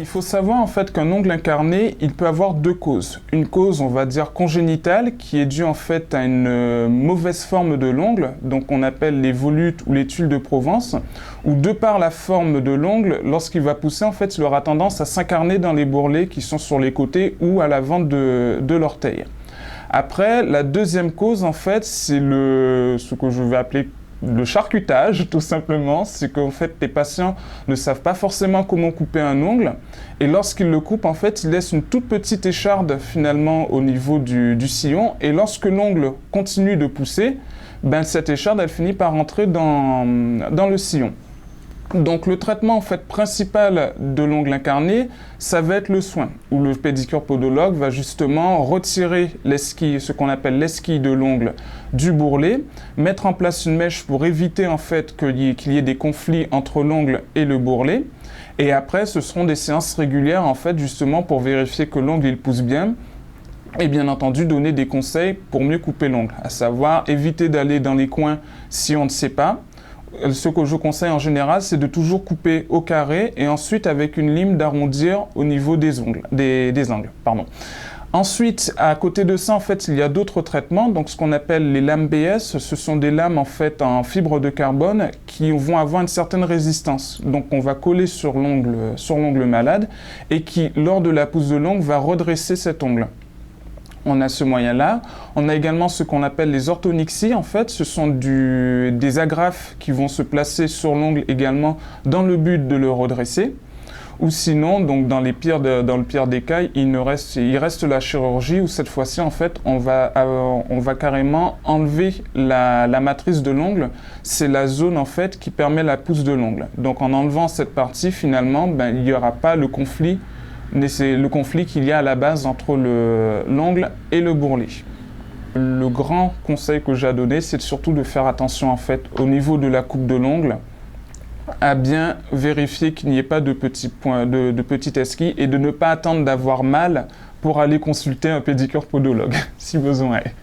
Il faut savoir en fait qu'un ongle incarné, il peut avoir deux causes. Une cause, on va dire congénitale, qui est due en fait à une mauvaise forme de l'ongle, donc on appelle les volutes ou les tuiles de Provence, où de par la forme de l'ongle, lorsqu'il va pousser, en fait, il aura tendance à s'incarner dans les bourrelets qui sont sur les côtés ou à l'avant de l'orteil. Après, la deuxième cause, en fait, c'est ce que je vais appeler le charcutage, tout simplement. C'est qu'en fait, les patients ne savent pas forcément comment couper un ongle. Et lorsqu'ils le coupent, en fait, ils laissent une toute petite écharde, finalement, au niveau du sillon. Et lorsque l'ongle continue de pousser, ben, cette écharde, elle finit par rentrer dans le sillon. Donc le traitement en fait principal de l'ongle incarné, ça va être le soin, où le pédicure podologue va justement retirer l'esquille, ce qu'on appelle l'esquille de l'ongle du bourrelet, mettre en place une mèche pour éviter en fait qu'il y ait des conflits entre l'ongle et le bourrelet. Et après, ce seront des séances régulières en fait justement pour vérifier que l'ongle il pousse bien. Et bien entendu, donner des conseils pour mieux couper l'ongle, à savoir éviter d'aller dans les coins si on ne sait pas. Ce que je conseille en général, c'est de toujours couper au carré et ensuite avec une lime d'arrondir au niveau des ongles, des angles. Pardon. Ensuite, à côté de ça, en fait, il y a d'autres traitements. Donc, ce qu'on appelle les lames BS, ce sont des lames en fait en fibre de carbone qui vont avoir une certaine résistance. Donc, on va coller sur l'ongle malade et qui, lors de la pousse de l'ongle, va redresser cet ongle. On a ce moyen-là. On a également ce qu'on appelle les orthonixies. En fait, ce sont des agrafes qui vont se placer sur l'ongle également dans le but de le redresser. Ou sinon, donc dans le pire des cas, il reste la chirurgie où cette fois-ci, en fait, on va carrément enlever la matrice de l'ongle. C'est la zone, en fait, qui permet la pousse de l'ongle. Donc, en enlevant cette partie, finalement, ben, il n'y aura pas le conflit. C'est le conflit qu'il y a à la base entre l'ongle et le bourrelet. Le grand conseil que j'ai à donner, c'est surtout de faire attention en fait au niveau de la coupe de l'ongle, à bien vérifier qu'il n'y ait pas de petits points, de petites esquilles et de ne pas attendre d'avoir mal pour aller consulter un pédicure podologue, si besoin est.